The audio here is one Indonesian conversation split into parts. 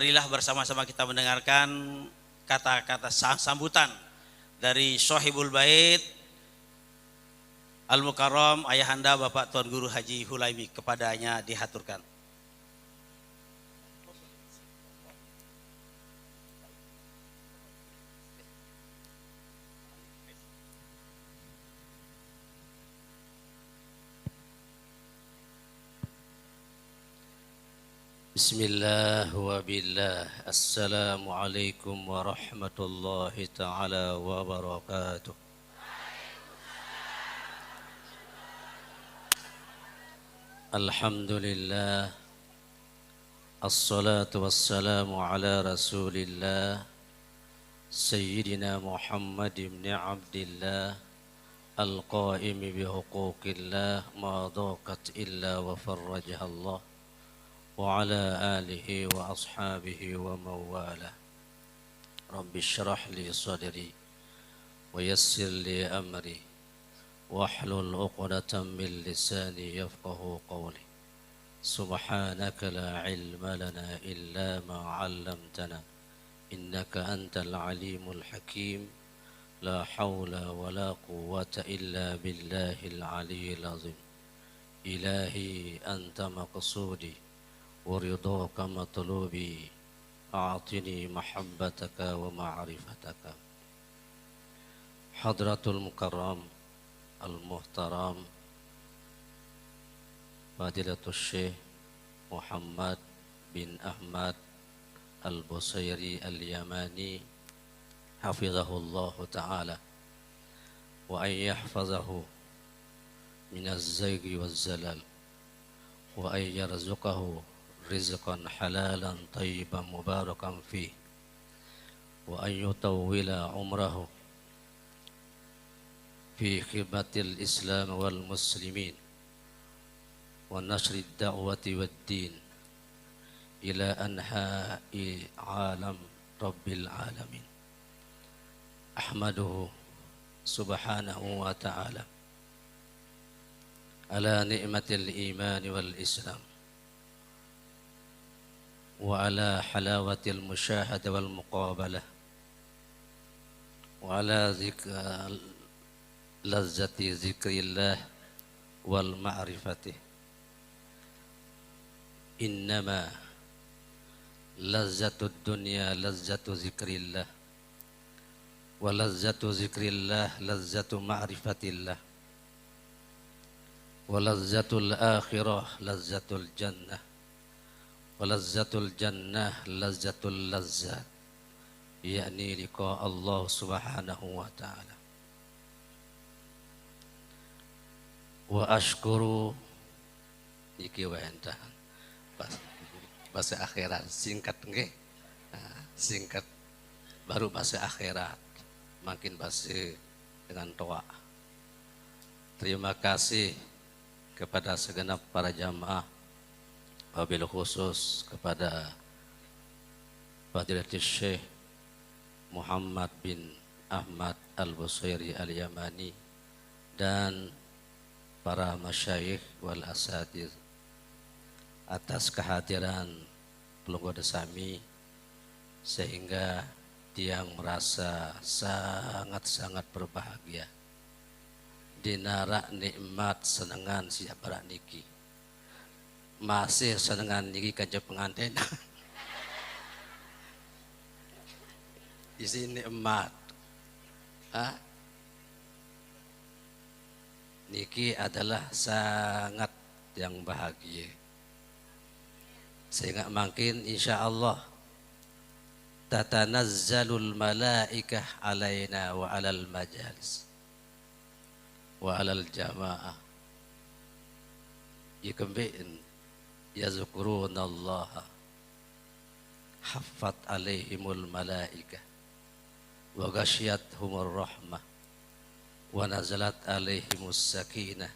marilah bersama-sama kita mendengarkan kata-kata sambutan dari Sohibul Bait Al-Mukarram Ayahanda Bapak Tuan Guru Haji Hulaimi, kepadanya dihaturkan. Bismillah wa billah. Assalamualaikum warahmatullahi ta'ala wabarakatuh. Alhamdulillah. Assalatu wassalamu ala rasulillah Sayyidina Muhammad ibn Abdillah Al-qaimi bihuquqillah ma dhaqat illa wa farrajaha Allah wa ala alihi wa ashabihi wa mawala. Rabbi syrah li sadri wa yassir li amri wahlul uqdatan min lisani yafqahu qawli. Subhanaka la ilma lana illa ma 'allamtana innaka antal alimul hakim. La hawla wa la quwwata illa billahil aliyyil azim. Ilahi anta maqsudi ورضاك مطلوبي أعطني محبتك ومعرفتك. حضرة المكرم المحترم فضيلة الشيخ محمد بن أحمد البصيري اليماني حفظه الله تعالى وأن يحفظه من الزيغ والزلل وأن يرزقه رزقا حلالا طيبا مباركا فيه وأن يطول عمره في خدمة الإسلام والمسلمين ونشر الدعوة والدين إلى أنحاء عالم رب العالمين. أحمده سبحانه وتعالى على نعمة الإيمان والإسلام وعلى حلاوة المشاهدة والمقابلة وعلى لذة ذكر الله والمعرفة. إنما لذة الدنيا لذة ذكر الله ولذة ذكر الله لذة معرفة الله ولذة الآخرة لذة الجنة ولذة الجنة لذة اللذات يعني لقاء الله سبحانه وتعالى. وأشكر iki wentahan bahasa akhirat singkat nggih. Singkat baru bahasa akhirat makin bahasa dengan toa. Terima kasih kepada segenap para jamaah, wabil khusus kepada Fadilatul Syekh Muhammad bin Ahmad Al-Busairi Al-Yamani dan para masyayikh wal asatidz atas kehadiran pelunggu desami sehingga Tiang merasa sangat-sangat berbahagia dinarak nikmat senengan siapa niki masih senengan niki kanjeng pengantin isi nikmat niki adalah sangat yang bahagia sehingga makin insyaallah tatanazzalul malaikah alaina wa alal majalis wa alal jamaah yakambin yazkurunallaha haffat alaihimul malaikah wa ghasyiyatuhumur rahmah wa nazalat alaihimus sakinah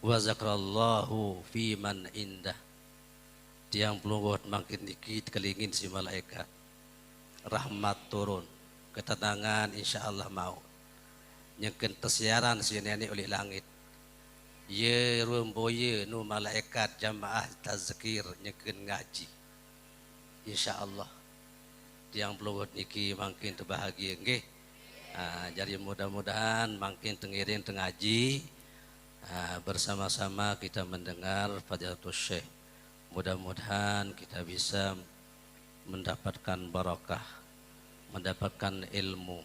wa zakrallahu fi man indah. Tiang pelunggut makin dikit kelingin si malaikat rahmat turun ketenangan insyaallah mau nyekeun tesiaran si nenek oleh langit ye rumboye nu malaikat jamaah tazkir nyekeun ngaji insyaallah tiang pelawat niki makin terbahagia nggih. Jadi mudah-mudahan makin tengiring tengaji bersama-sama kita mendengar Fadilatul Syekh. Mudah-mudahan kita bisa mendapatkan barakah, mendapatkan ilmu.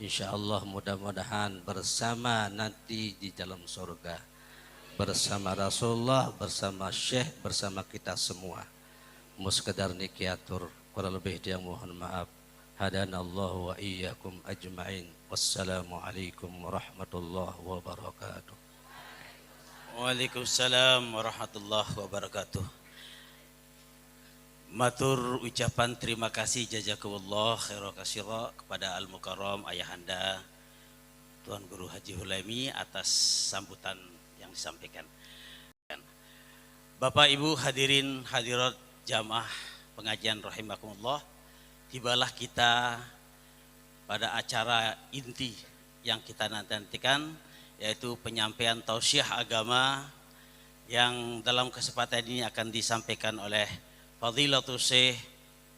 Insyaallah mudah-mudahan bersama nanti di dalam surga. Bersama Rasulullah, bersama Syekh, bersama kita semua. Muskedar nikiatur, kurang lebih dia mohon maaf. Hadanallahu wa iyyakum ajma'in. Wassalamualaikum warahmatullahi wabarakatuh. Waalaikumsalam warahmatullahi wabarakatuh. Matur ucapan terima kasih jazakumullah khairan katsira kepada Al-Mukarram Ayahanda Tuan Guru Haji Hulaimi atas sambutan yang disampaikan. Bapak Ibu hadirin hadirat jamaah pengajian rahimakumullah, tibalah kita pada acara inti yang kita nantikan, yaitu penyampaian tausiah agama yang dalam kesempatan ini akan disampaikan oleh Fadilatul Syekh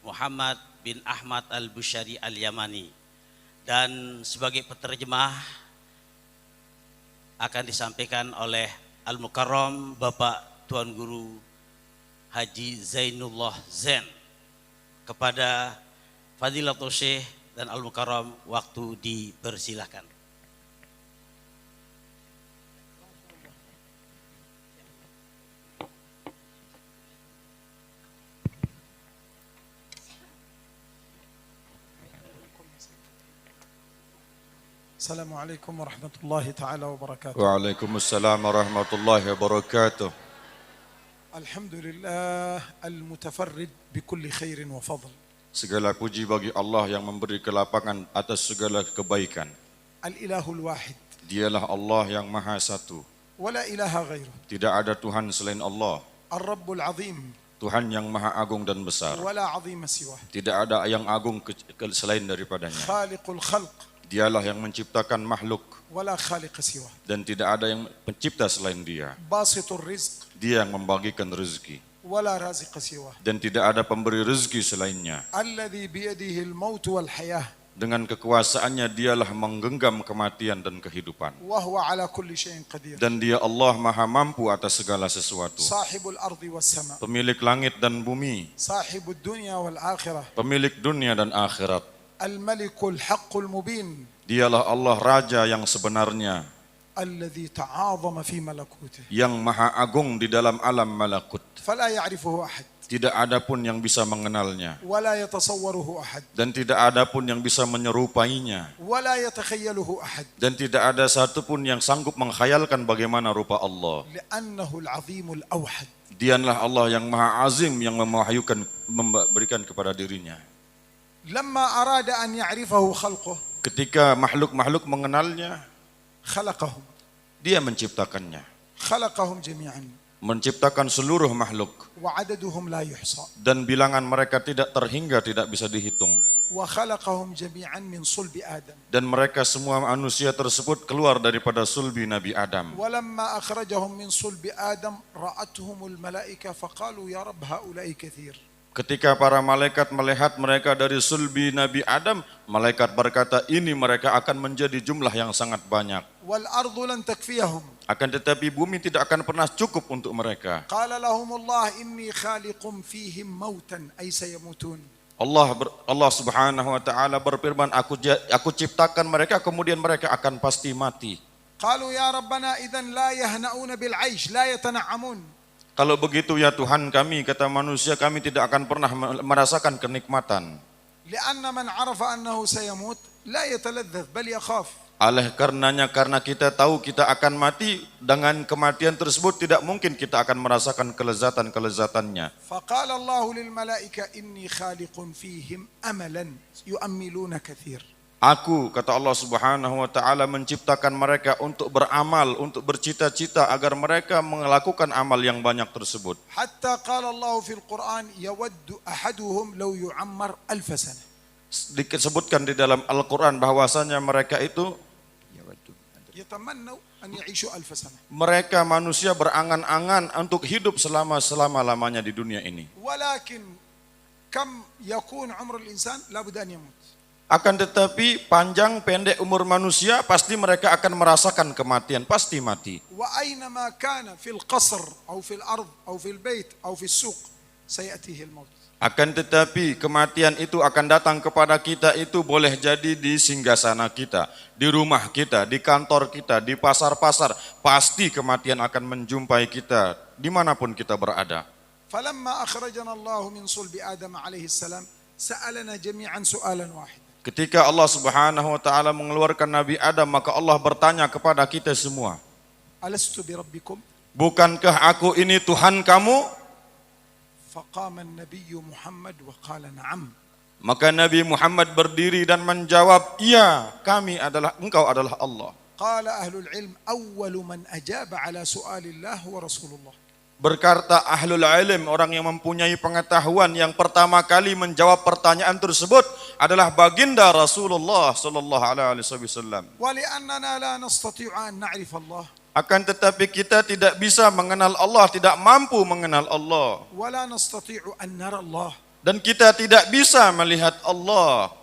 Muhammad bin Ahmad Al-Bushari Al-Yamani, dan sebagai penerjemah akan disampaikan oleh Al-Mukarram Bapak Tuan Guru Haji Zainullah Zain. Kepada Fadilatul Syekh dan Al-Mukarram waktu dipersilahkan. Assalamualaikum warahmatullahi ta'ala wabarakatuh. Waalaikumsalam warahmatullahi wabarakatuh. Alhamdulillah al-mutafarrid bikulli khairin wa fadl. Segala puji bagi Allah yang memberi kelapangan atas segala kebaikan. Al-ilahul wahid. Dialah Allah yang Maha Satu. Wala ilaha ghairuh. Tidak ada Tuhan selain Allah. Ar-Rabbul azim. Tuhan yang Maha Agung dan Besar. Wala azima siwah. Tidak ada yang agung selain daripadanya. Khaliqul khalq. Dialah yang menciptakan makhluk Wala khaliq siwah. dan tidak ada yang pencipta selain Dia. Basitur rizq. Dia yang membagikan rezeki Wala raziq siwah. dan tidak ada pemberi rezeki selainnya. Alladhi biyadihi al-maut wal hayah. Dengan kekuasaannya dialah menggenggam kematian dan kehidupan. Wa huwa ala kulli syai'in qadir. Dan Dia Allah Maha Mampu atas segala sesuatu. Sahibul ardi was sama. Pemilik langit dan bumi, Sahibud dunya wal akhirah. pemilik dunia dan akhirat. Al-malikul haqqul mubin. Dialah Allah Raja yang sebenarnya, الذي تعاظم في ملكوته yang Maha Agung di dalam alam malakut. فلا يعرفه أحد Tidak ada pun yang bisa mengenalnya ولا يتصوره أحد dan tidak ada pun yang bisa menyerupainya ولا يتخيله أحد dan tidak ada satupun yang sanggup menghayalkan bagaimana rupa Allah. لأنه العظيم الأوحد. Dialah Allah yang Maha Azim yang memahyukan, memberikan kepada dirinya. لما أراد أن يعرفه خلقه Ketika makhluk-makhluk mengenalnya, خلقهم Dia menciptakannya, خلقهم جميعا menciptakan seluruh makhluk, وعددهم لا يحصى dan bilangan mereka tidak terhingga, tidak bisa dihitung. وخلقهم جميعا من صلب آدم Dan mereka semua manusia tersebut keluar daripada sulbi Nabi Adam. ولما أخرجهم من صلب آدم رأتهم الملائكة فقالوا يا رب هؤلاء كثير. Ketika para malaikat melihat mereka dari sulbi Nabi Adam, malaikat berkata, ini mereka akan menjadi jumlah yang sangat banyak. والأرض لن تكفيهم. Akan tetapi bumi tidak akan pernah cukup untuk mereka. قال لهم الله إني خالق فيهم موتا أي سيموتون. Allah Subhanahu wa taala berfirman, aku ciptakan mereka kemudian mereka akan pasti mati. قالوا يا ربنا إذن لا يهنؤون بالعيش لا يتنعمون. Kalau begitu ya Tuhan kami, kata manusia, kami tidak akan pernah merasakan kenikmatan. لأن من عرف أنه سيموت لا يتلذذ بل يخاف. Oleh karenanya, karena kita tahu kita akan mati, dengan kematian tersebut tidak mungkin kita akan merasakan kelezatan-kelezatannya. فقال الله للملائكة إني خالق فيهم أملا يؤملون كثير. Aku, kata Allah Subhanahu wa taala, menciptakan mereka untuk beramal, untuk bercita-cita agar mereka melakukan amal yang banyak tersebut. حتى قال الله في القرآن يود أحدهم لو يعمر 1000 سنة. Disebutkan di dalam Al-Quran bahwasanya mereka itu يتمنوا أن يعيشوا 1000 سنة. mereka manusia berangan-angan untuk hidup selama-lamanya di dunia ini. ولكن كم يكون عمر الإنسان لابد أن يموت. Akan tetapi panjang pendek umur manusia pasti mereka akan merasakan kematian, pasti mati. وأينما كان في القصر أو في الأرض أو في البيت أو في السوق سيأتيه الموت. Akan tetapi kematian itu akan datang kepada kita, itu boleh jadi di singgasana kita, di rumah kita, di kantor kita, di pasar-pasar. Pasti kematian akan menjumpai kita dimanapun kita berada. فلما أخرجنا الله من صلب آدم عليه السلام سألنا جميعا سؤالا واحدا. Ketika Allah Subhanahu wa taala mengeluarkan Nabi Adam, maka Allah bertanya kepada kita semua, ألست بربكم؟ bukankah aku ini Tuhan kamu? فقام النبي محمد وقال نعم. Maka Nabi Muhammad berdiri dan menjawab, iya, engkau adalah Allah. قال أهل العلم أول من أجاب على سؤال الله هو رسول الله. Berkata ahlul ilm, orang yang mempunyai pengetahuan, yang pertama kali menjawab pertanyaan tersebut adalah baginda Rasulullah sallallahu alaihi wasallam. ولأننا لا نستطيع أن نعرف الله. Akan tetapi kita tidak bisa mengenal Allah, tidak mampu mengenal Allah. ولا نستطيع أن نرى الله. Dan kita tidak bisa melihat Allah.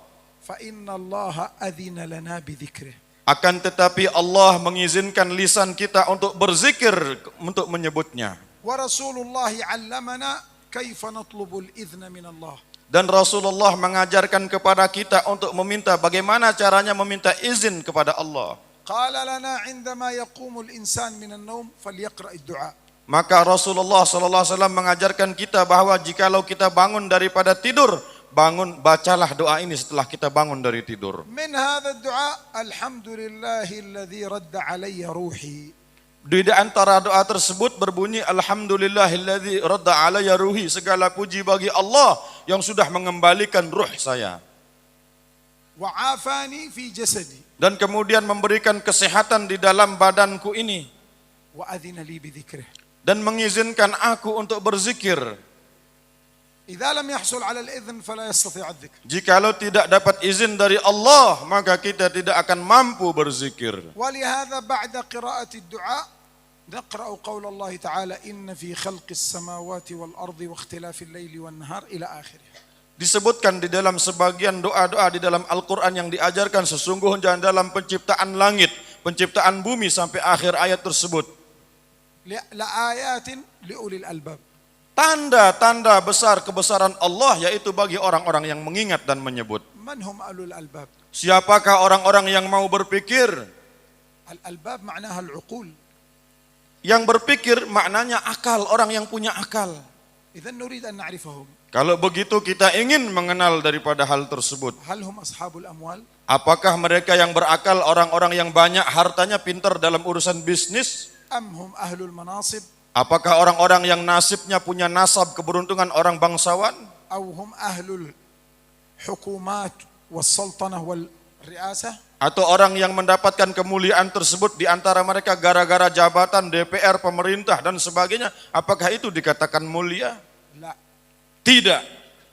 فإن الله أذن لنا بذكره. Akan tetapi Allah mengizinkan lisan kita untuk berzikir, untuk menyebutnya. ورسول الله علمنا كيف نطلب الإذن من الله. Dan Rasulullah mengajarkan kepada kita untuk meminta, bagaimana caranya meminta izin kepada Allah. قال لنا عندما يقوم الإنسان من النوم فليقرأ الدعاء. Maka Rasulullah SAW mengajarkan kita bahwa jikalau kita bangun daripada tidur, bacalah doa ini setelah kita bangun dari tidur. من هذا الدعاء الحمد لله الذي رد علي روحي. Di antara doa tersebut berbunyi, Alhamdulillahilladzi radda alayya ruhi, segala puji bagi Allah yang sudah mengembalikan ruh saya. وعافاني في جسدي. Dan kemudian memberikan kesehatan di dalam badanku ini. وأذن لي بذكره. Dan mengizinkan aku untuk berzikir. إذا لم يحصل على الإذن فلا يستطيع الذكر. Jikalau tidak dapat izin dari Allah, maka kita tidak akan mampu berzikir. ولهذا بعد قراءة الدعاء نقرأ قول الله تعالى إن في خلق السماوات والأرض واختلاف الليل والنهار إلى آخره. Disebutkan di dalam sebagian doa-doa di dalam Al-Quran yang diajarkan, sesungguhnya dalam penciptaan langit, penciptaan bumi, sampai akhir ayat tersebut. لآيات لأولي الألباب. Tanda-tanda besar kebesaran Allah, yaitu bagi orang-orang yang mengingat dan menyebut. من هم أولو الألباب؟ Siapakah orang-orang yang mau berpikir? الألباب معناها العقول. Yang berpikir maknanya akal, orang yang punya akal. إذا نريد أن نعرفهم. Kalau begitu kita ingin mengenal daripada hal tersebut. هل هم أصحاب الأموال؟ Apakah mereka yang berakal, orang-orang yang banyak hartanya, pintar dalam urusan bisnis? أم هم أهل المناصب؟ Apakah orang-orang yang nasibnya punya nasab keberuntungan orang bangsawan? أو هم أهل الحكومات والسلطنة والرئاسة؟ Atau orang yang mendapatkan kemuliaan tersebut di antara mereka gara-gara jabatan DPR, pemerintah dan sebagainya? Apakah itu dikatakan mulia? لا. Tidak.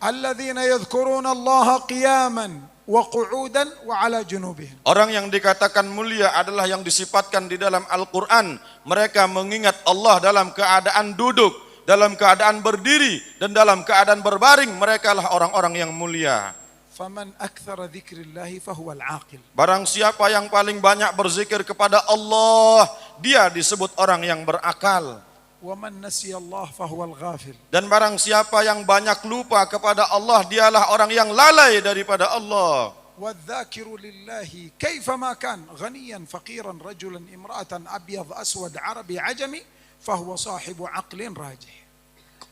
الذين يذكرون الله قياما وقعودا وعلى جنوبهم. Orang yang dikatakan mulia adalah yang disifatkan di dalam Al-Quran. Mereka mengingat Allah dalam keadaan duduk, dalam keadaan berdiri, dan dalam keadaan berbaring. Mereka lah orang-orang yang mulia. فمن أكثر ذكر الله فهو العاقل. Barang siapa yang paling banyak berzikir kepada Allah, dia disebut orang yang berakal. ومن نسي الله فهو الغافل. Dan barang siapa yang banyak lupa kepada Allah, dialah orang yang lalai daripada Allah. والذاكر لله كيفما كان غنيا فقيرا رجلا امرأة أبيض أسود عربي عجمي فهو صاحب عقل راجح.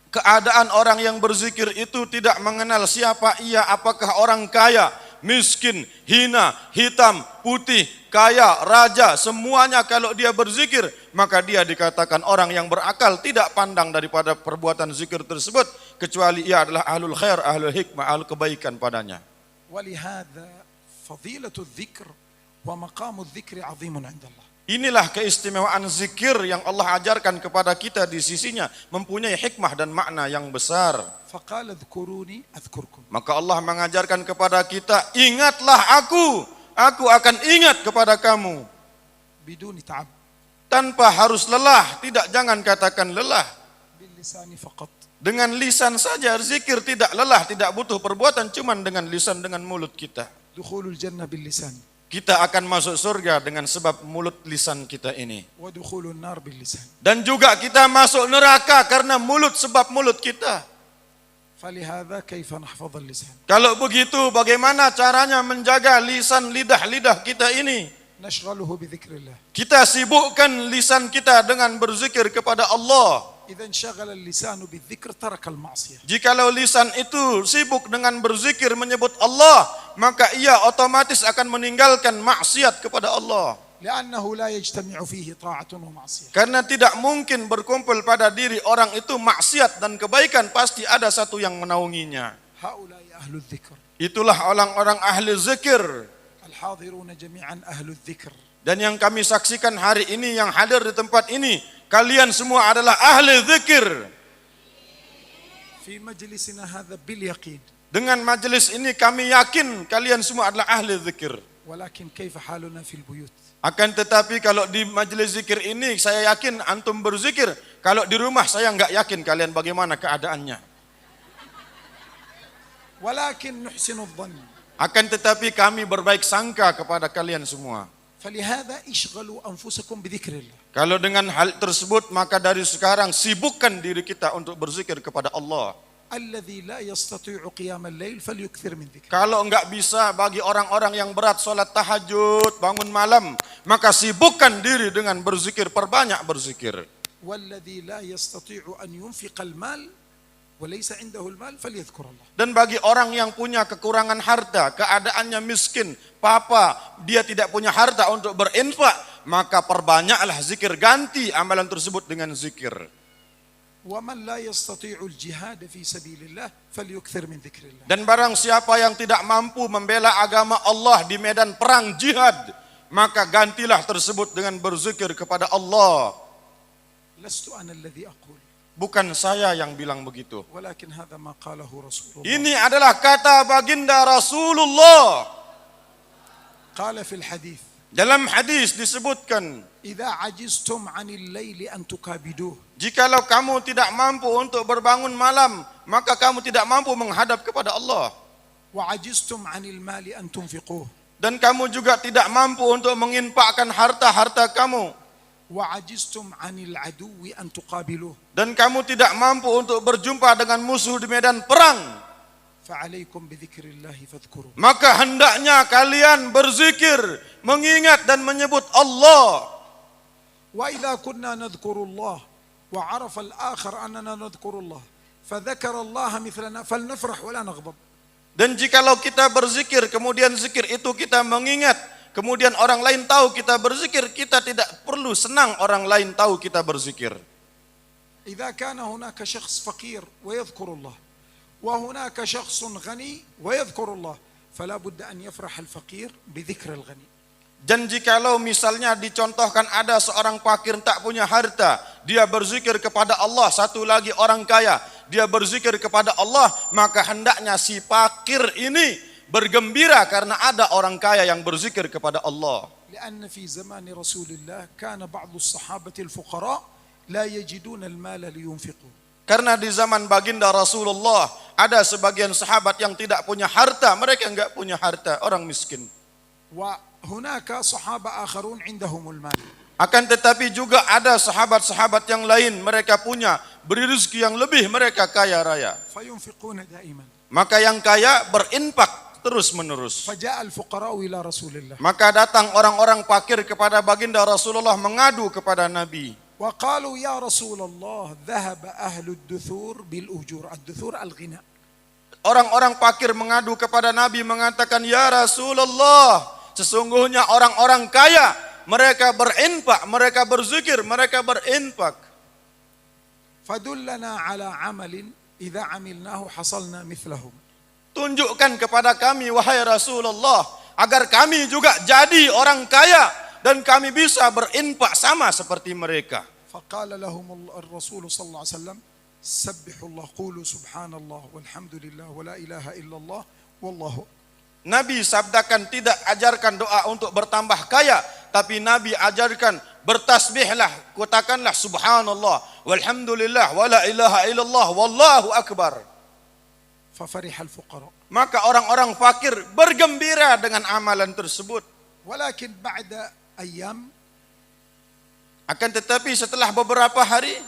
Keadaan orang yang berzikir itu tidak mengenal siapa ia, apakah orang kaya, miskin, hina, hitam, putih, kaya, raja, semuanya kalau dia berzikir, maka dia dikatakan orang yang berakal, tidak pandang daripada perbuatan zikir tersebut, kecuali ia adalah ahlul khair, ahlul hikmah, ahlul kebaikan padanya. ولهذا فضيلة الذكر ومقام الذكر عظيم عند الله. Inilah keistimewaan zikir yang Allah ajarkan kepada kita di sisinya, mempunyai hikmah dan makna yang besar. فقال اذكروني أذكركم. Maka Allah mengajarkan kepada kita, ingatlah aku akan ingat kepada kamu. بدون تعب. Tanpa harus lelah, jangan katakan lelah. باللسان فقط. Dengan lisan saja zikir tidak lelah, tidak butuh perbuatan, cuman dengan lisan, dengan mulut kita. دخول الجنة باللسان Kita akan masuk surga dengan sebab mulut lisan kita ini. ودخول النار باللسان. Dan juga kita masuk neraka karena mulut, sebab mulut kita. فلهذا كيف نحفظ اللسان؟ Kalau begitu bagaimana caranya menjaga lisan lidah kita ini? نشغله بذكر الله. Kita sibukkan lisan kita dengan berzikir kepada Allah. إذا انشغل اللسان بالذكر ترك المعصية. Jikalau lisan itu sibuk dengan berzikir menyebut Allah, maka ia otomatis akan meninggalkan maksiat kepada Allah. لأنه لا يجتمع فيه طاعة ومعصية. Karena tidak mungkin berkumpul pada diri orang itu maksiat dan kebaikan, pasti ada satu yang menaunginya. هؤلاء أهل الذكر. Itulah orang-orang ahli zikir. الحاضرون جميعا أهل الذكر. Dan yang kami saksikan hari ini, yang hadir di tempat ini, kalian semua adalah ahli zikir. في مجلسنا هذا باليقين. Dengan majelis ini kami yakin kalian semua adalah ahli zikir. ولكن كيف حالنا في البيوت؟ Akan tetapi kalau di majelis zikir ini saya yakin antum berzikir, kalau di rumah saya enggak yakin kalian bagaimana keadaannya. ولكن نحسن الظن. Akan tetapi kami berbaik sangka kepada kalian semua. فلهذا اشغلوا أنفسكم بذكر الله. Kalau dengan hal tersebut maka dari sekarang sibukkan diri kita untuk berzikir kepada Allah. الذي لا يستطيع قيام الليل فليكثر من ذكر. Kalau enggak bisa bagi orang-orang yang berat salat tahajud, bangun malam, maka sibukkan diri dengan berzikir, perbanyak berzikir. والذي لا يستطيع أن ينفق المال وليس عنده المال فليذكر الله. Dan bagi orang yang punya kekurangan harta, keadaannya miskin, dia tidak punya harta untuk berinfak, maka perbanyaklah zikir, ganti amalan tersebut dengan zikir. ومن لا يستطيع الجهاد في سبيل الله فليكثر من ذكر الله. Dan barang siapa yang tidak mampu membela agama Allah di medan perang jihad, maka gantilah tersebut dengan berzikir kepada Allah. لست أنا الذي أقول. Bukan saya yang bilang begitu. ولكن هذا ما قاله رسول الله. Ini adalah kata baginda Rasulullah. قال في الحديث. Dalam hadis disebutkan, إذا عجزتم عن الليل أن تكابدوه. jikalau kamu tidak mampu untuk berbangun malam, maka kamu tidak mampu menghadap kepada Allah. وعجزتم عن المال أن تنفقوه. Dan kamu juga tidak mampu untuk menginfakkan harta-harta kamu. وعجزتم عن العدو أن تقابلوه. Dan kamu tidak mampu untuk berjumpa dengan musuh di medan perang. فعليكم بذكر الله فاذكروا. Maka hendaknya kalian berzikir, mengingat dan menyebut Allah. وإذا كنا نذكر الله وعرف الآخر أننا نذكر الله فذكر الله مثلنا فلنفرح ولا نغضب. Dan jikalau kita berzikir, kemudian zikir itu kita mengingat, kemudian orang lain tahu kita berzikir, kita tidak perlu senang orang lain tahu kita berzikir. إذا كان هناك شخص فقير ويذكر الله وهناك شخص غني ويذكر الله فلا بد أن يفرح الفقير بذكر الغني. Dan jikalau misalnya dicontohkan ada seorang fakir tak punya harta, dia berzikir kepada Allah, satu lagi orang kaya, dia berzikir kepada Allah, maka hendaknya si fakir ini bergembira karena ada orang kaya yang berzikir kepada Allah. لأن في زمان رسول الله كان بعض الصحابة الفقراء لا يجدون المال لينفقوا. Karena di zaman baginda Rasulullah ada sebagian sahabat yang tidak punya harta, mereka enggak punya harta, orang miskin. وهناك صحابة آخرون عندهم المال. Akan tetapi juga ada sahabat-sahabat yang lain, mereka punya, beri rezeki yang lebih, mereka kaya raya. فينفقون دائما. Maka yang kaya berinfak terus menerus. فجاء الفقراء إلى رسول الله. Maka datang orang-orang fakir kepada baginda Rasulullah mengadu kepada Nabi. وقالوا يا رسول الله ذهب أهل الدثور بالأجور. الدثور الغنى. Orang-orang fakir mengadu kepada Nabi mengatakan, ya Rasulullah, sesungguhnya orang-orang kaya, mereka berinfak, mereka berzikir, mereka berinfak. فدلنا على عمل إذا عملناه حصلنا مثلهم. Tunjukkan kepada kami, wahai Rasulullah, agar kami juga jadi orang kaya dan kami bisa berinfak sama seperti mereka. فقال لهم الرسول صلى الله عليه وسلم سبحوا الله قولوا سبحان الله والحمد لله ولا إله إلا الله والله. Nabi sabdakan, tidak ajarkan doa untuk bertambah kaya, tapi Nabi ajarkan bertasbihlah, katakanlah subhanallah, walhamdulillah, wala ilaha illallah, wallahu akbar. ففرح الفقراء. Maka orang-orang fakir bergembira dengan amalan tersebut. ولكن بعد أيام Akan tetapi setelah beberapa hari,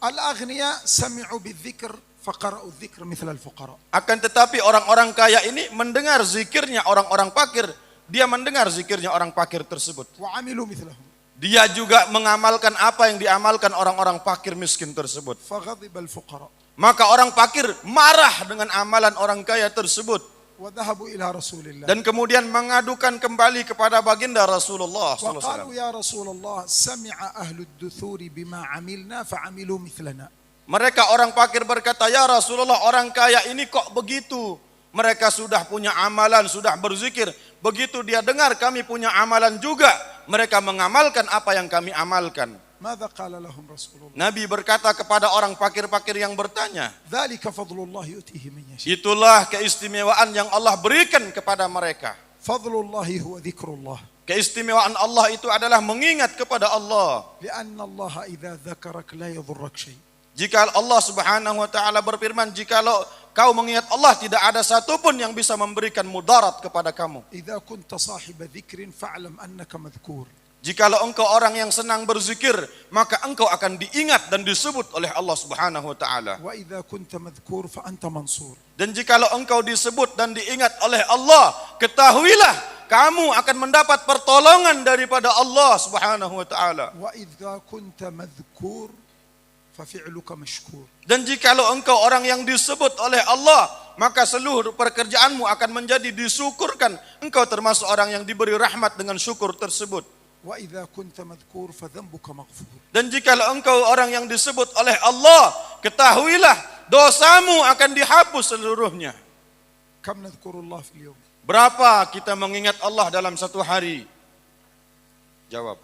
الأغنياء سمعوا بالذكر فقرأوا الذكر مثل الفقراء. akan tetapi orang-orang kaya ini mendengar zikirnya orang-orang fakir, dia mendengar zikirnya orang fakir tersebut. وعملوا مثلهم. Dia juga mengamalkan apa yang diamalkan orang-orang fakir miskin tersebut. فغضب الفقراء Maka orang fakir marah dengan amalan orang kaya tersebut. وذهبوا إلى رسول الله Dan kemudian mengadukan kembali kepada baginda Rasulullah وقالوا SAW. يا رسول الله سمع أهل الدثور بما عملنا فعملوا مثلنا. Mereka orang fakir berkata, ya Rasulullah, orang kaya ini kok begitu? Mereka sudah punya amalan, sudah berzikir. Begitu dia dengar kami punya amalan juga, mereka mengamalkan apa yang kami amalkan. ماذا قال لهم رسول الله؟ Nabi berkata kepada orang fakir-fakir yang bertanya, ذلك فضل الله يؤتيه من يشاء. itulah keistimewaan yang Allah berikan kepada mereka. فضل الله هو ذكر الله. Keistimewaan Allah itu adalah mengingat kepada Allah. لأن الله إذا ذكرك لا يضرك شيء. Jika Allah Subhanahu wa taala berfirman, jikalau kau mengingat Allah, tidak ada satupun yang bisa memberikan mudarat kepada kamu. إذا كنت صاحب ذكر فاعلم أنك مذكور. Jikalau engkau orang yang senang berzikir, maka engkau akan diingat dan disebut oleh Allah Subhanahu wa taala. وإذا كنت مذكور فأنت منصور. Dan jikalau engkau disebut dan diingat oleh Allah, ketahuilah kamu akan mendapat pertolongan daripada Allah Subhanahu wa taala. وإذا كنت مذكور ففعلك مشكور. Dan jikalau engkau orang yang disebut oleh Allah, maka seluruh pekerjaanmu akan menjadi disyukurkan. Engkau termasuk orang yang diberi rahmat dengan syukur tersebut. وإذا كنت مذكور فذنبك مغفور. Dan jikalau engkau orang yang disebut oleh Allah, ketahuilah dosamu akan dihapus seluruhnya. كم نذكر الله في اليوم؟ Berapa kita mengingat Allah dalam satu hari? Jawab.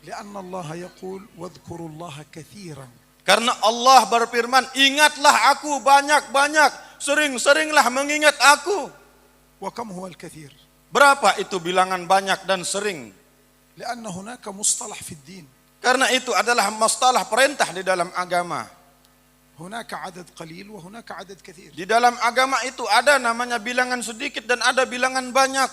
لأن الله يقول واذكروا الله كثيرا. Karena Allah berfirman, ingatlah aku banyak-banyak, sering-seringlah mengingat aku. وكم هو الكثير؟ Berapa itu bilangan banyak dan sering? لأن هناك مصطلح في الدين. Karena itu adalah masalah perintah di dalam agama. هناك عدد قليل وهناك عدد كثير. Di dalam agama itu ada namanya bilangan sedikit dan ada bilangan banyak.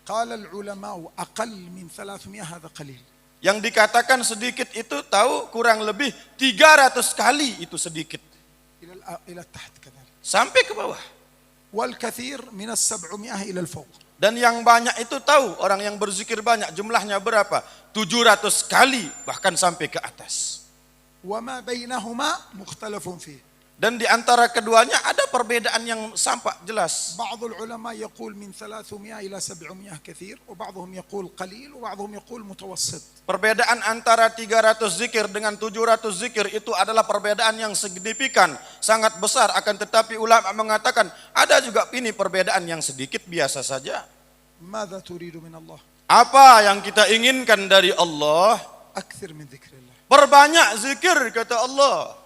قال العلماء أقل من 300 هذا قليل. Yang dikatakan sedikit itu tahu kurang lebih 300 kali itu sedikit. إلى تحت كذلك. Sampai ke bawah. والكثير من 700 إلى الفوق. Dan yang banyak itu tahu orang yang berzikir banyak jumlahnya berapa? 700 kali bahkan sampai ke atas. وما بينهما مختلف فيه. Dan di antara keduanya ada perbedaan yang sampak jelas. بعض العلماء يقول من 300 إلى 700 كثير وبعضهم يقول قليل وبعضهم يقول متوسط. Perbedaan antara 300 zikir dengan 700 zikir itu adalah perbedaan yang signifikan, sangat besar. Akan tetapi ulama mengatakan ada juga ini perbedaan yang sedikit biasa saja. ماذا تريد من الله؟ Apa yang kita inginkan dari Allah? أكثر من ذكر الله. Perbanyak zikir kata Allah.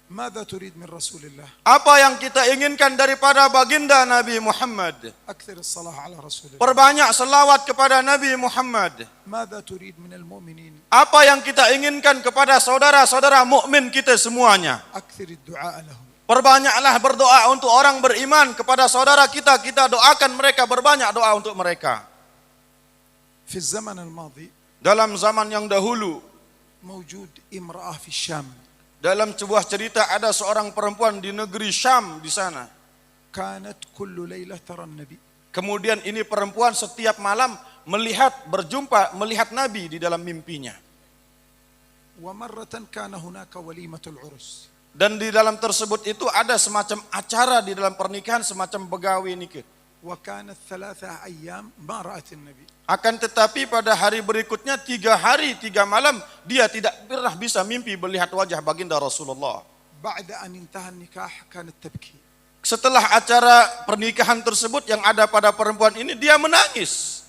ماذا تريد من رسول الله؟ Apa yang kita inginkan daripada baginda Nabi Muhammad? أكثر الصلاة على رسول الله. Perbanyak selawat kepada Nabi Muhammad. ماذا تريد من المؤمنين؟ Apa yang kita inginkan kepada saudara-saudara mukmin kita semuanya? أكثر الدعاء لهم. Perbanyaklah berdoa untuk orang beriman kepada saudara kita. Kita doakan mereka, berbanyak doa untuk mereka. في الزمن الماضي Dalam zaman yang dahulu, موجود امرأة في الشام. dalam sebuah cerita ada seorang perempuan di negeri Syam di sana. كانت كل ليلة ترى النبي. Kemudian ini perempuan setiap malam melihat Nabi di dalam mimpinya. ومرة كان هناك وليمة العرس. Dan di dalam tersebut itu ada semacam acara di dalam pernikahan, semacam begawi nikah. وكانت 3 أيام ما رأت النبي. Akan tetapi pada hari berikutnya 3 hari 3 malam dia tidak pernah bisa mimpi melihat wajah baginda Rasulullah. بعد أن انتهى النكاح كانت تبكي. Setelah acara pernikahan tersebut yang ada pada perempuan ini, dia menangis.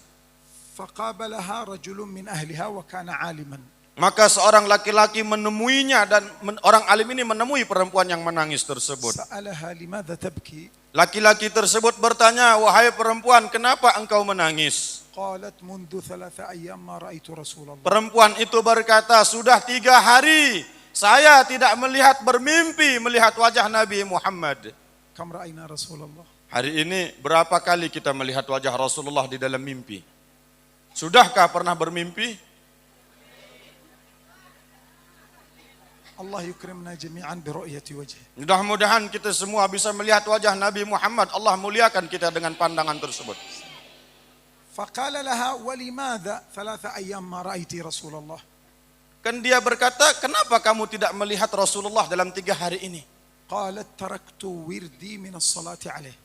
فقابلها رجل من أهلها وكان عالما. Maka seorang laki-laki menemuinya dan orang alim ini menemui perempuan yang menangis tersebut. سألها لماذا تبكي؟ Laki-laki tersebut bertanya, wahai perempuan, kenapa engkau menangis? قالت منذ 3 أيام ما رأيت رسول الله. Perempuan itu berkata, sudah 3 hari saya tidak bermimpi melihat wajah Nabi Muhammad. كم رأينا رسول الله؟ Hari ini berapa kali kita melihat wajah Rasulullah di dalam mimpi? Sudahkah pernah bermimpi? الله يكرمنا جميعا برؤية وجهه. Mudah-mudahan kita semua bisa melihat wajah Nabi Muhammad. Allah muliakan kita dengan pandangan tersebut. فقال لها ولماذا 3 أيام ما رأيت رسول الله؟ Kan dia berkata, kenapa kamu tidak melihat Rasulullah dalam 3 hari ini? قالت تركت وردي من الصلاة عليه.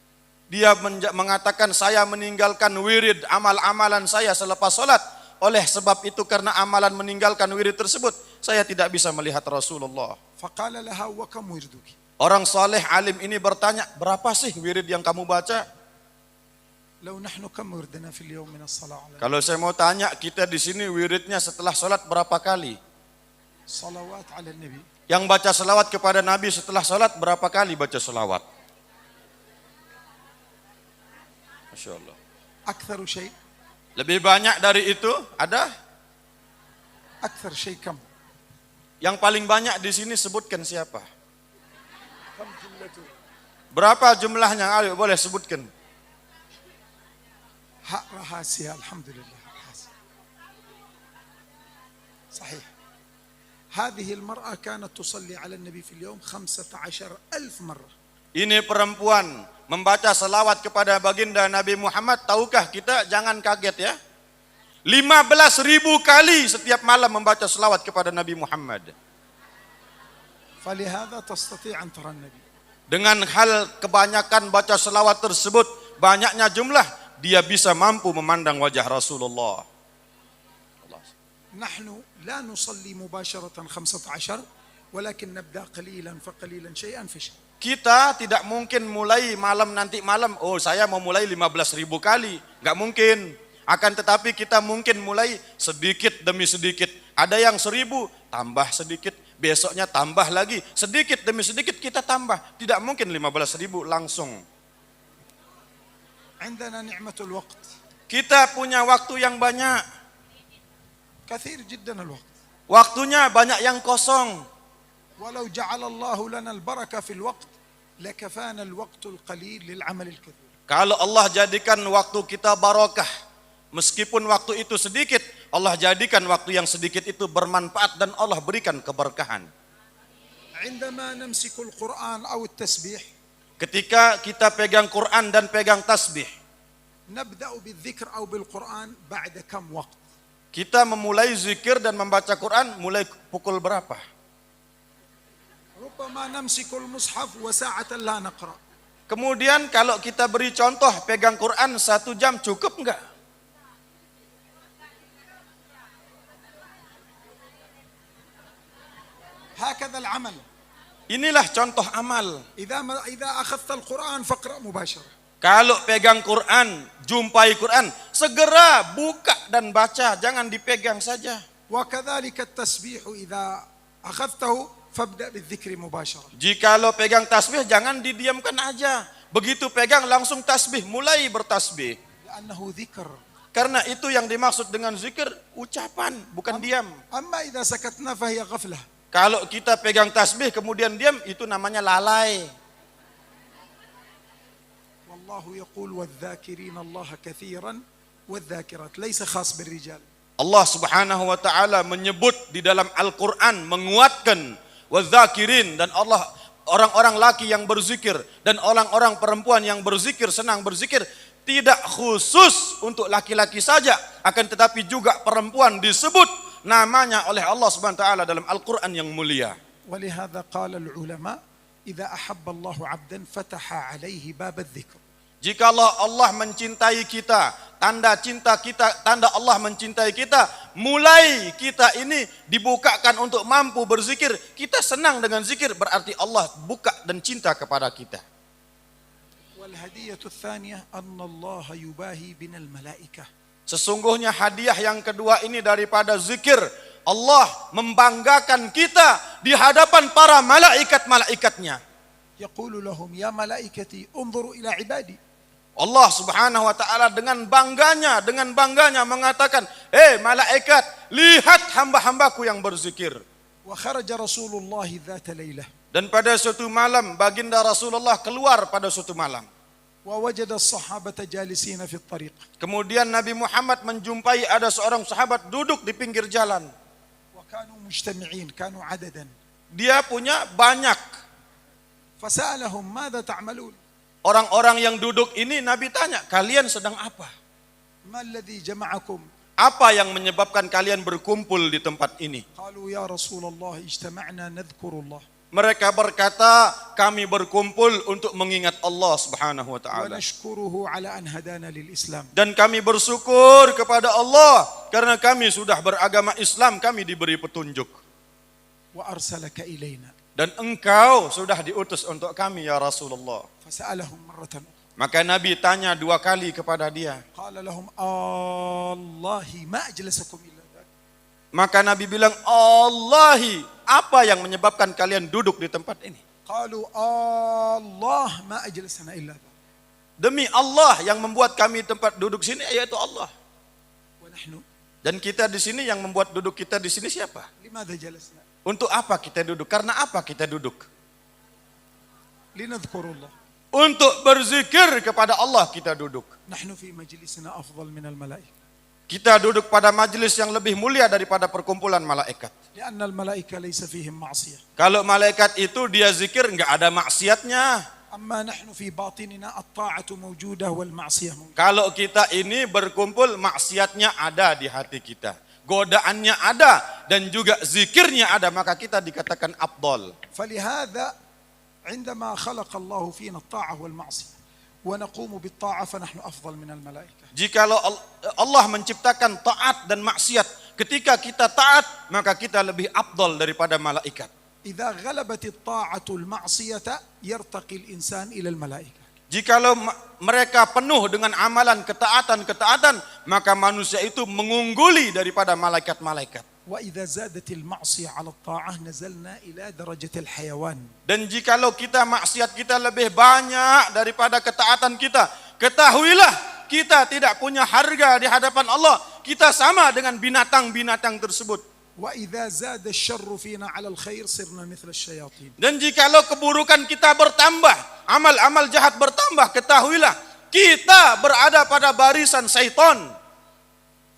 Dia mengatakan, saya meninggalkan wirid amal-amalan saya selepas salat. Oleh sebab itu, karena amalan meninggalkan wirid tersebut, saya tidak bisa melihat Rasulullah. فقال لها وكم وردك؟ Orang saleh alim ini bertanya, berapa sih wirid yang kamu baca? لو نحن كم وردنا في اليوم من الصلاة على Kalau saya mau tanya, kita di sini wiridnya setelah salat berapa kali? صلوات على النبي. Yang baca selawat kepada Nabi setelah salat berapa kali baca selawat? Masya Allah. أكثر شيء. Lebih banyak dari itu ada? أكثر شيء كم؟ Yang paling banyak di sini sebutkan siapa? كم جملته؟ Berapa jumlahnya? Ayo boleh sebutkan. رهاسها الحمد لله. صحيح. هذه المرأة كانت تصلي على النبي في اليوم 15,000 مرة. Ini perempuan membaca selawat kepada baginda Nabi Muhammad. Tahukah kita? Jangan kaget ya. 15.000 kali setiap malam membaca selawat kepada Nabi Muhammad. فلهذا تستطيع أن ترى النبي. Dengan hal kebanyakan baca selawat tersebut, banyaknya jumlah, dia bisa mampu memandang wajah Rasulullah. نحن لا نصلي مباشرة 15 ولكن نبدأ قليلا فقليلا شيئا فشيئا. Kita tidak mungkin mulai nanti malam, oh saya mau mulai 15.000 kali. Nggak mungkin. Akan tetapi kita mungkin mulai sedikit demi sedikit. Ada yang 1.000, tambah sedikit. Besoknya tambah lagi. Sedikit demi sedikit kita tambah. Tidak mungkin 15.000 langsung. عندنا نعمة الوقت. Kita punya waktu yang banyak. كثير جدا الوقت. Waktunya banyak yang kosong. ولو جعل الله لنا البركة في الوقت لكفانا الوقت القليل للعمل الكثير. Kalau Allah jadikan waktu kita barakah, meskipun waktu itu sedikit, Allah jadikan waktu yang sedikit itu bermanfaat dan Allah berikan keberkahan. عندما نمسك القرآن أو التسبيح Ketika kita pegang Quran dan pegang tasbih, نبدأ بالذكر أو بالقرآن بعد كم وقت؟ kita memulai zikir dan membaca Quran mulai pukul berapa? ربما نمسك المصحف وساعة لا نقرأ. Kemudian kalau kita beri contoh pegang Quran 1 jam cukup enggak? هكذا العمل. Inilah contoh amal. إذا أخذت القرآن فاقرأ مباشرة. Kalau pegang Quran, jumpai Quran, segera buka dan baca, jangan dipegang saja. وكذلك التسبيح إذا أخذته فابدأ بالذكر مباشرة. Jikalau pegang tasbih, jangan didiamkan aja. Begitu pegang langsung tasbih, mulai bertasbih. لأنه ذكر. Karena itu yang dimaksud dengan zikir, ucapan, bukan diam. أما إذا سكتنا فهي غفلة. Kalau kita pegang tasbih kemudian diam, itu namanya lalai. والله يقول والذاكرين الله كثيرا والذاكرات ليس خاص بالرجال. Allah Subhanahu wa taala menyebut di dalam Al-Qur'an, menguatkan wadzakirin, dan Allah orang-orang laki yang berzikir dan orang-orang perempuan yang berzikir, senang berzikir, tidak khusus untuk laki-laki saja, akan tetapi juga perempuan disebut namanya oleh Allah Subhanahu wa taala dalam Al-Qur'an yang mulia. ولهذا قال العلماء إذا أحب الله عبدا فتح عليه باب الذكر. Jikalau Allah mencintai kita, tanda cinta kita, tanda Allah mencintai kita, mulai kita ini dibukakan untuk mampu berzikir, kita senang dengan zikir, berarti Allah buka dan cinta kepada kita. والهدية الثانية أن الله يباهي بنا الملائكة. Sesungguhnya hadiah yang kedua ini daripada zikir, Allah membanggakan kita di hadapan para malaikat-malaikatnya. يقول لهم يا ملائكتي انظروا إلى عبادي. Allah Subhanahu wa taala dengan bangganya mengatakan, malaikat, lihat hamba-hambaku yang berzikir. وخرج رسول الله ذات ليلة Dan pada suatu malam baginda Rasulullah keluar pada suatu malam. ووجد الصحابة جالسين في الطريق. Kemudian Nabi Muhammad menjumpai ada seorang sahabat duduk di pinggir jalan. وكانوا مجتمعين كانوا عددا. Dia punya banyak. فسألهم ماذا تعملون؟ Orang-orang yang duduk ini Nabi tanya, kalian sedang apa? ما الذي جمعكم؟ Apa yang menyebabkan kalian berkumpul di tempat ini? قالوا يا رسول الله اجتمعنا نذكر الله Mereka berkata, kami berkumpul untuk mengingat Allah Subhanahu wa taala. ونشكره على أن هدانا للإسلام. Dan kami bersyukur kepada Allah karena kami sudah beragama Islam, kami diberi petunjuk. وأرسلك إلينا. Dan engkau sudah diutus untuk kami ya Rasulullah. فسألهم مرة أخرى. Maka Nabi tanya 2 kali kepada dia. قال لهم الله ما أجلسكم إلا ذاك. Maka Nabi bilang, Allahi, apa yang menyebabkan kalian duduk di tempat ini? قالوا الله ما أجلسنا إلا ذاك. Demi Allah yang membuat kami tempat duduk sini yaitu Allah. ونحن Dan kita di sini yang membuat duduk kita di sini siapa? لماذا جلسنا؟ Untuk apa kita duduk? Karena apa kita duduk? لنذكر الله. Untuk berzikir kepada Allah kita duduk. نحن في مجلسنا أفضل من الملائكة. Kita duduk pada majelis yang lebih mulia daripada perkumpulan malaikat. لأن الملائكة ليس فيهم معصية. Kalau malaikat itu dia zikir enggak ada maksiatnya. أما نحن في باطننا الطاعة موجودة والمعصية موجودة. Kalau kita ini berkumpul maksiatnya ada di hati kita. Godaannya ada dan juga zikirnya ada, maka kita dikatakan afdal. فلهذا عندما خلق الله فينا الطاعة والمعصية ونقوم بالطاعة فنحن أفضل من الملائكة. Jikalau Allah menciptakan taat dan maksiat, ketika kita taat maka kita lebih afdal daripada malaikat. إذا غلبت الطاعة المعصية يرتقي الإنسان إلى الملائكة. Jikalau mereka penuh dengan amalan ketaatan, maka manusia itu mengungguli daripada malaikat-malaikat. وإذا زادت المعصية على الطاعة نزلنا إلى درجة الحيوان. Dan jikalau kita maksiat kita lebih banyak daripada ketaatan kita, ketahuilah kita tidak punya harga di hadapan Allah. Kita sama dengan binatang-binatang tersebut. وإذا زاد الشر فينا على الخير صرنا مثل الشياطين. Dan jikalau keburukan kita bertambah, amal-amal jahat bertambah, ketahuilah kita berada pada barisan syaitan.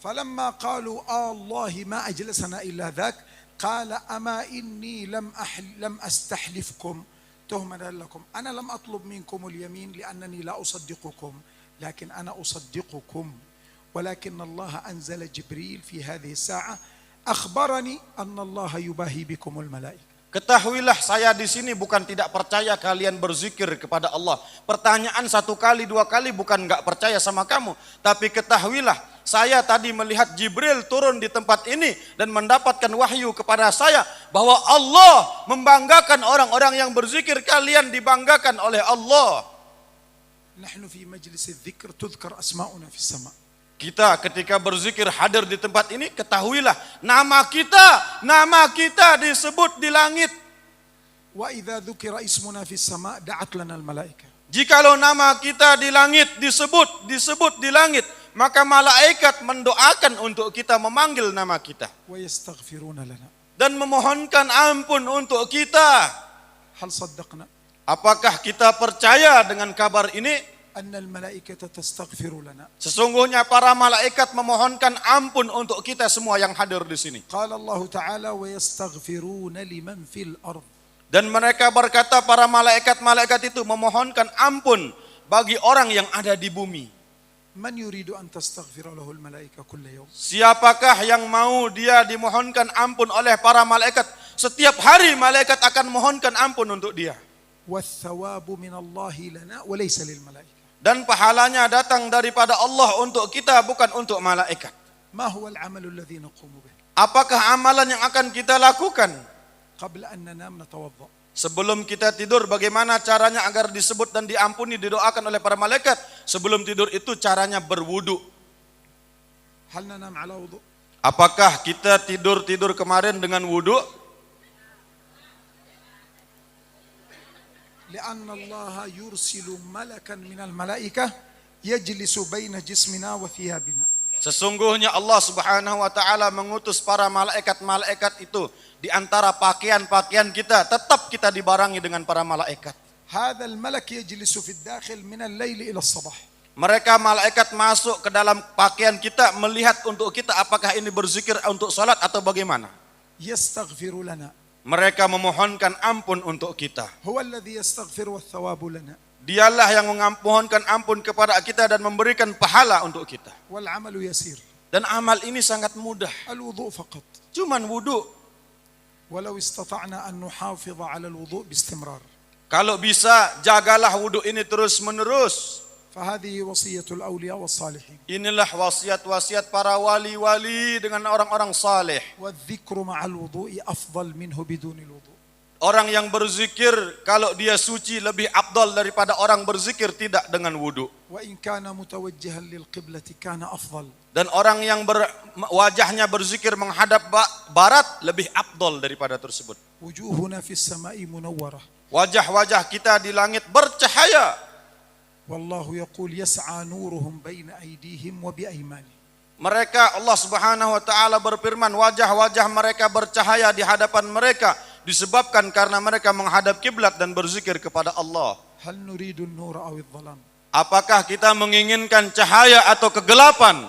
فلما قالوا الله ما أجلسنا إلا ذاك قال أما إني لم أستحلفكم تهمة لكم أنا لم أطلب منكم اليمين لأنني لا أصدقكم لكن أنا أصدقكم ولكن الله أنزل جبريل في هذه الساعة أخبرني أن الله يباهي بكم الملائكة. Ketahuilah saya di sini bukan tidak percaya kalian berzikir kepada Allah. Pertanyaan 1 kali 2 kali bukan enggak percaya sama kamu, tapi ketahuilah saya tadi melihat Jibril turun di tempat ini dan mendapatkan wahyu kepada saya bahwa Allah membanggakan orang-orang yang berzikir, kalian dibanggakan oleh Allah. نحن في مجلس الذكر تذكر أسماؤنا في السماء. Kita ketika berzikir hadir di tempat ini, ketahuilah nama kita disebut di langit. وإذا ذكر اسمنا في السماء دعت لنا الملائكة. Jikalau nama kita di langit disebut di langit, maka malaikat mendoakan untuk kita, memanggil nama kita ويستغفرون لنا. dan memohonkan ampun untuk kita. هل صدقنا Apakah kita percaya dengan kabar ini? أن الملائكة تستغفر لنا؟ Sesungguhnya para malaikat memohonkan ampun untuk kita semua yang hadir di sini. قال الله تعالى ويستغفرون لمن في الأرض. Dan mereka berkata, para malaikat-malaikat itu memohonkan ampun bagi orang yang ada di bumi. من يريد أن تستغفر له الملائكة كل يوم؟ Siapakah yang mau dia dimohonkan ampun oleh para malaikat? Setiap hari malaikat akan mohonkan ampun untuk dia. والثواب من الله لنا وليس للملائكة. Dan pahalanya datang daripada Allah untuk kita, bukan untuk malaikat. ما هو العمل الذي نقوم به؟ Apakah amalan yang akan kita lakukan? قبل أن ننام نتوضأ. Sebelum kita tidur, bagaimana caranya agar disebut dan diampuni, didoakan oleh para malaikat? Sebelum tidur itu caranya berwudu. هل ننام على وضوء؟ Apakah kita tidur kemarin dengan wudu? لأن الله يرسل ملكا من الملائكة يجلس بين جسمنا وثيابنا. Sesungguhnya Allah Subhanahu wa taala mengutus para malaikat-malaikat itu di antara pakaian-pakaian kita, tetap kita dibarengi dengan para malaikat. هذا الملك يجلس في الداخل من الليل إلى الصباح. Mereka malaikat masuk ke dalam pakaian kita melihat untuk kita apakah ini berzikir untuk salat atau bagaimana. يستغفر لنا. Mereka memohonkan ampun untuk kita. هو الذي يستغفر والثواب لنا. Dialah yang memohonkan ampun kepada kita dan memberikan pahala untuk kita. والعمل يسير. Dan amal ini sangat mudah. الوضوء فقط. Cuman wudu. ولو استطعنا أن نحافظ على الوضوء باستمرار. Kalau bisa jagalah wudu ini terus menerus. فهذه وصية الأولياء والصالحين. Inilah wasiat-wasiat para wali-wali dengan orang-orang saleh. والذكر مع الوضوء أفضل منه بدون الوضوء. Orang yang berzikir kalau dia suci lebih afdal daripada orang berzikir tidak dengan wudu. وإن كان متوجها للقبلة كان أفضل. Dan orang yang wajahnya berzikir menghadap barat lebih afdal daripada tersebut. وجوهنا في السماء منورة. Wajah-wajah kita di langit bercahaya. والله يقول يسعى نورهم بين أيديهم وبأيمانهم. Mereka, Allah Subhanahu wa taala berfirman, wajah-wajah mereka bercahaya di hadapan mereka disebabkan karena mereka menghadap kiblat dan berzikir kepada Allah. هل نريد النور أو الظلام؟ Apakah kita menginginkan cahaya atau kegelapan?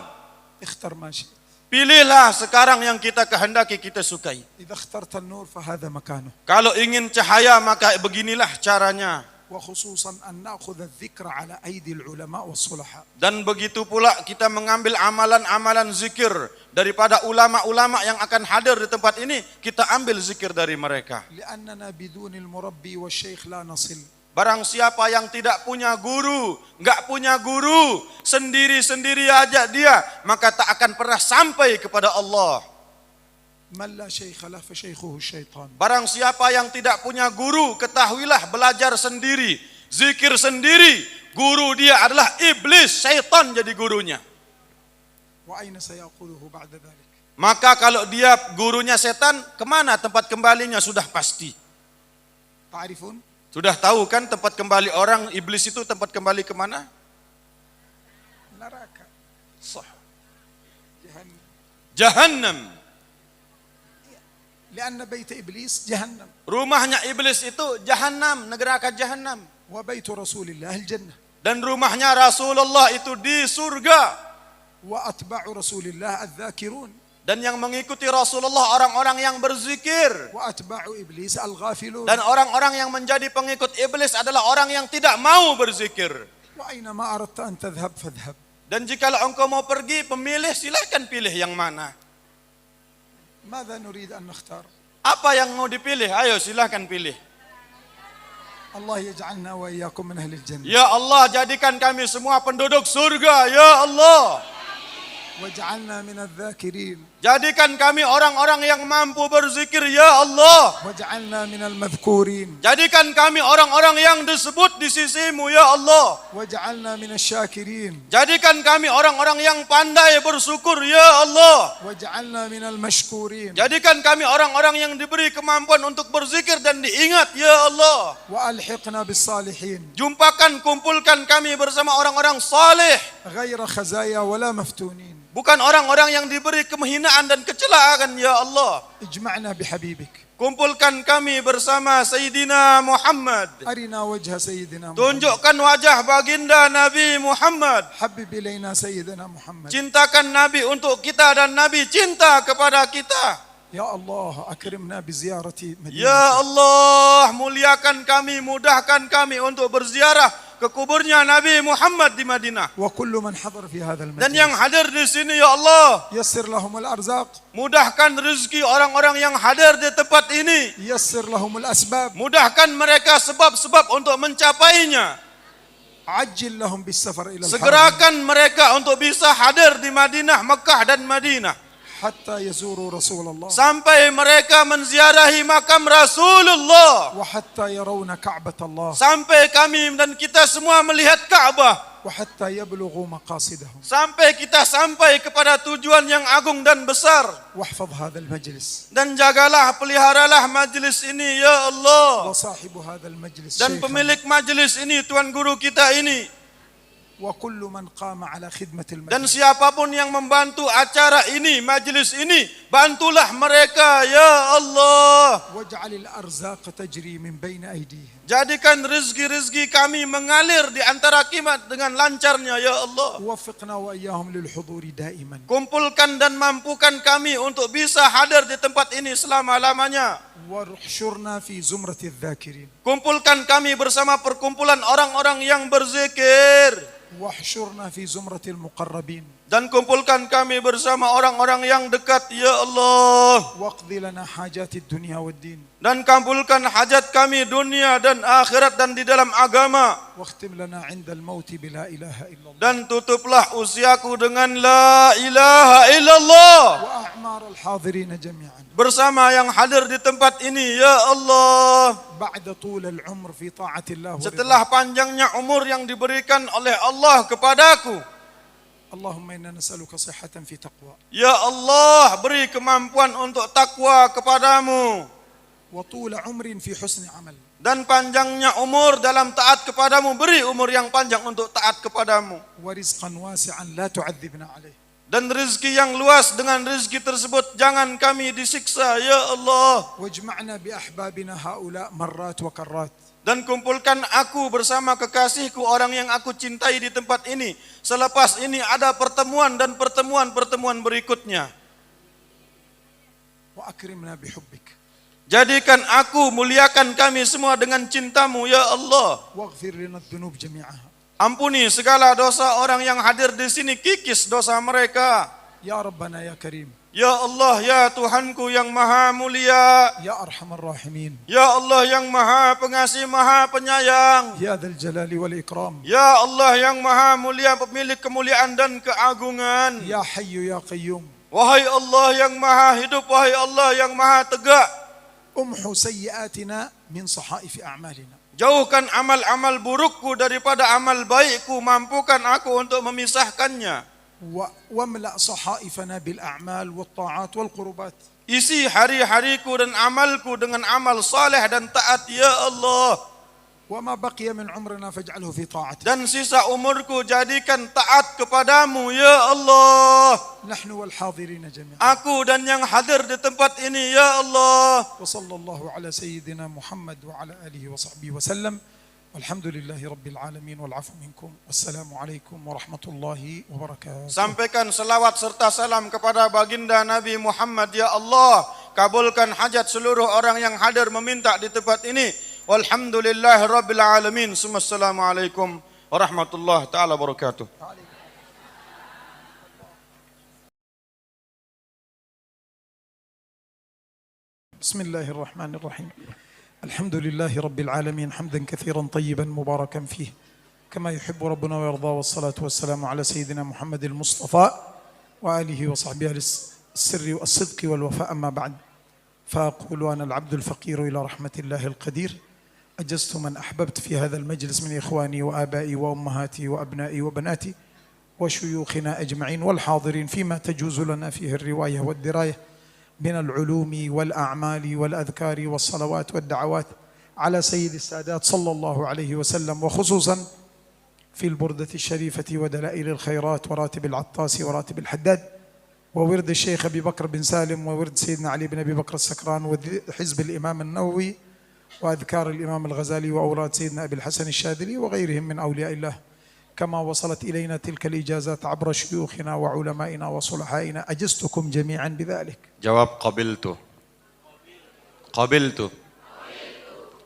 اختر ما شئت. Pilihlah sekarang yang kita kehendaki, kita sukai. إذا اخترت النور فهذا مكانه. Kalau ingin cahaya maka beginilah caranya. وخصوصا أن نأخذ الذكر على أيدي العلماء والصلحاء. Dan begitu pula kita mengambil amalan-amalan zikir daripada ulama-ulama yang akan hadir di tempat ini, kita ambil zikir dari mereka. لأننا بدون المربي والشيخ لا نصل. Barang siapa yang tidak punya guru, enggak punya guru, sendiri-sendiri aja dia, maka tak akan pernah sampai kepada Allah. من لا شيخ له فشيخه الشيطان. Barang siapa yang tidak punya guru, ketahuilah belajar sendiri, zikir sendiri, guru dia adalah iblis, syaitan jadi gurunya. وأين سيأخذه بعد ذلك؟ Maka kalau dia gurunya setan, kemana tempat kembalinya sudah pasti. تعرفون؟ Sudah tahu kan tempat kembali orang iblis itu tempat kembali kemana? نراك. Sah. جهنم. Jahannam. لأن بيت إبليس جهنم. Rumahnya iblis itu Jahannam, neraka Jahannam. وبيت رسول الله الجنة. Dan rumahnya Rasulullah itu di surga. وأتباع رسول الله الذاكرون. Dan yang mengikuti Rasulullah orang-orang yang berzikir. وأتباع إبليس الغافلون. Dan orang-orang yang menjadi pengikut iblis adalah orang yang tidak mau berzikir. وأينما أردت أن تذهب فاذهب. Dan jikalau engkau mau pergi, pemilih silahkan pilih yang mana. ماذا نريد أن نختار؟ Apa yang mau dipilih? Ayo silahkan pilih. الله يجعلنا وإياكم من أهل الجنة. Ya Allah, jadikan kami semua penduduk surga. Ya Allah. واجعلنا من الذاكرين. Jadikan kami orang-orang yang mampu berzikir. Ya Allah. واجعلنا من المذكورين. Jadikan kami orang-orang yang disebut di sisimu. Ya Allah. واجعلنا من الشاكرين. Jadikan kami orang-orang yang pandai bersyukur. Ya Allah. واجعلنا من المشكورين. Jadikan kami orang-orang yang diberi kemampuan untuk berzikir dan diingat. Ya Allah. وألحقنا بالصالحين. Jumpakan, kumpulkan kami bersama orang-orang saleh. غير خزايا ولا مفتونين. Bukan orang-orang yang diberi kehinaan dan kecelakaan. Ya Allah. اجمعنا بحبيبك. Kumpulkan kami bersama Sayyidina Muhammad. أرنا وجه سيدنا محمد. Tunjukkan wajah baginda Nabi Muhammad. حبب إلينا سيدنا محمد. Cintakan Nabi untuk kita dan Nabi cinta kepada kita. يا الله أكرمنا بزيارة مدينة. Ya Allah, muliakan kami, mudahkan kami untuk berziarah ke kuburnya Nabi Muhammad di Madinah. وكل من حضر في هذا Dan yang المجلس hadir di sini ya Allah, يسر لهم الأرزاق. mudahkan rezeki orang-orang yang hadir di tempat ini. يسر لهم الأسباب. Mudahkan mereka sebab-sebab untuk mencapainya. عجل لهم بالسفر إلى الحرم Segerakan mereka untuk bisa hadir di Madinah, Mekah dan Madinah. حتى يزوروا رسول الله Sampai mereka menziarahi makam Rasulullah. وحتى يرون كعبة الله Sampai kami dan kita semua melihat Ka'bah. وحتى يبلغوا مقاصدهم. Sampai kita sampai kepada tujuan yang agung dan besar. واحفظ هذا المجلس. Dan jagalah, peliharalah majlis ini ya Allah. وصاحب هذا المجلس Dan شيخنا. pemilik majlis ini, Tuan Guru kita ini. وكل من قام على خدمة Dan المجلس. siapapun yang membantu acara ini, majlis ini, bantulah mereka ya Allah. واجعل الأرزاق تجري من بين أيديهم. Jadikan rezeki-rezeki kami mengalir di antara kimat dengan lancarnya ya Allah. ووفقنا وإياهم للحضور دائما. Kumpulkan dan mampukan kami untuk bisa hadir di tempat ini selama-lamanya. واحشرنا في زمرة الذاكرين. Kumpulkan kami bersama perkumpulan orang-orang yang berzikir. واحشرنا في زمرة المقربين. Dan kumpulkan kami bersama orang-orang yang dekat ya Allah. واقض لنا حاجات الدنيا والدين. Dan kabulkan hajat kami dunia dan akhirat dan di dalam agama. واختم لنا عند الموت بلا إله إلا الله. Dan tutuplah usiaku dengan la ilaha illallah. وأعمار الحاضرين جميعا. Bersama yang hadir di tempat ini ya Allah. بعد طول العمر في طاعة الله ورضاه. Setelah panjangnya umur yang diberikan oleh Allah kepadaku. اللهم إنا نسألك صحة في تقوى. Ya Allah, beri kemampuan untuk takwa kepadamu. وطول عمر في حسن عمل. Dan panjangnya umur dalam taat kepadamu. Beri umur yang panjang untuk taat kepadamu. ورزقا واسعا لا تعذبنا عليه. Dan rezeki yang luas, dengan rezeki tersebut jangan kami disiksa ya Allah. واجمعنا بأحبابنا هؤلاء مرات وكرات. Dan kumpulkan aku bersama kekasihku, orang yang aku cintai di tempat ini. Selepas ini ada pertemuan dan pertemuan-pertemuan berikutnya. وأكرمنا بحبك. Jadikan aku, muliakan kami semua dengan cintamu ya Allah. واغفر لنا الذنوب جميعها. Ampuni segala dosa orang yang hadir di sini, kikis dosa mereka. يا ربنا يا كريم. Ya Allah, ya Tuhanku yang maha mulia. يا أرحم الراحمين. Ya Allah yang maha pengasih, maha penyayang. يا ذا الجلال والإكرام. Ya Allah yang maha mulia, pemilik kemuliaan dan keagungan. يا حي يا قيوم. Wahai Allah yang maha hidup, wahai Allah yang maha tegak. امحو سيئاتنا من صحائف أعمالنا. Jauhkan amal-amal burukku daripada amal baikku, mampukan aku untuk memisahkannya. واملأ صحائفنا بالأعمال والطاعات والقربات. Isi hari-hariku dan amalku dengan amal saleh dan taat ya Allah. وما بقي من عمرنا فاجعله في طاعتك. Dan sisa umurku jadikan taat kepadamu ya Allah. نحن والحاضرين جميعا. Aku dan yang hadir di tempat ini ya Allah. وصلى الله على سيدنا محمد وعلى آله وصحبه وسلم. والحمد لله رب العالمين والعفو منكم. والسلام عليكم ورحمة الله وبركاته. Sampaikan selawat serta salam kepada baginda Nabi Muhammad ya Allah. Kabulkan hajat seluruh orang yang hadir meminta di tempat ini. Walhamdulillahi rabbil alamin. Assalamualaikum warahmatullahi taala wabarakatuh. بسم الله الرحمن الرحيم. الحمد لله رب العالمين حمدا كثيرا طيبا مباركا فيه كما يحب ربنا ويرضى. والصلاة والسلام على سيدنا محمد المصطفى وآله وصحبه السر والصدق والوفاء. أما بعد، فأقول أنا العبد الفقير إلى رحمة الله القدير أجزت من أحببت في هذا المجلس من إخواني وآبائي وأمهاتي وأبنائي وبناتي وشيوخنا أجمعين والحاضرين فيما تجوز لنا فيه الرواية والدراية من العلوم والأعمال والأذكار والصلوات والدعوات على سيد السادات صلى الله عليه وسلم، وخصوصا في البردة الشريفة ودلائل الخيرات وراتب العطاس وراتب الحداد وورد الشيخ أبي بكر بن سالم وورد سيدنا علي بن أبي بكر السكران وحزب الإمام النووي وأذكار الإمام الغزالي وأوراد سيدنا أبي الحسن الشاذلي وغيرهم من أولياء الله، كما وصلت إلينا تلك الإجازات عبر شيوخنا وعلمائنا وصلحائنا. أجزتكم جميعا بذلك. Jawab qabiltu. Qabiltu.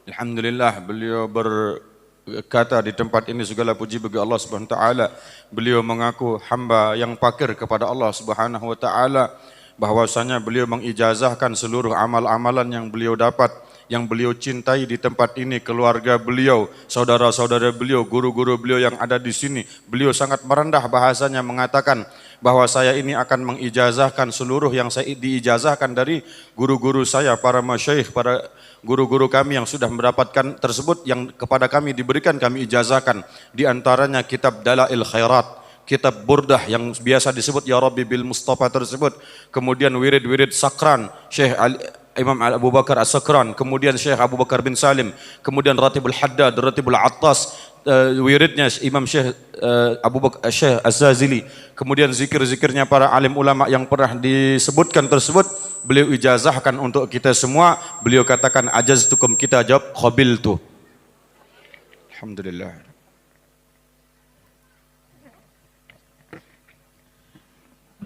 Alhamdulillah, beliau berkata di tempat ini segala puji bagi Allah Subhanahu wa taala. Beliau mengaku hamba yang fakir kepada Allah Subhanahu wa taala, bahwasanya beliau mengijazahkan seluruh amal-amalan yang beliau dapat, yang beliau cintai di tempat ini, keluarga beliau, saudara-saudara beliau, guru-guru beliau yang ada di sini. Beliau sangat merendah bahasanya mengatakan bahwa saya ini akan mengijazahkan seluruh yang saya diijazahkan dari guru-guru saya, para masyayikh, para guru-guru kami yang sudah mendapatkan tersebut, yang kepada kami diberikan, kami ijazahkan. Di antaranya kitab Dalail Khairat, kitab Burdah yang biasa disebut Ya Rabbi bil Mustafa tersebut, kemudian wirid-wirid Sakran Syekh Imam Abu Bakar As-Sakran, kemudian Syekh Abu Bakar bin Salim, kemudian Ratibul Haddad, Ratibul Attas, wiridnya Imam Syekh Abu Bakar Syekh Az-Zazili, kemudian zikir-zikirnya para alim ulama yang pernah disebutkan tersebut, beliau ijazahkan untuk kita semua. Beliau katakan ajaztukum, kita jawab qabiltu. Alhamdulillah.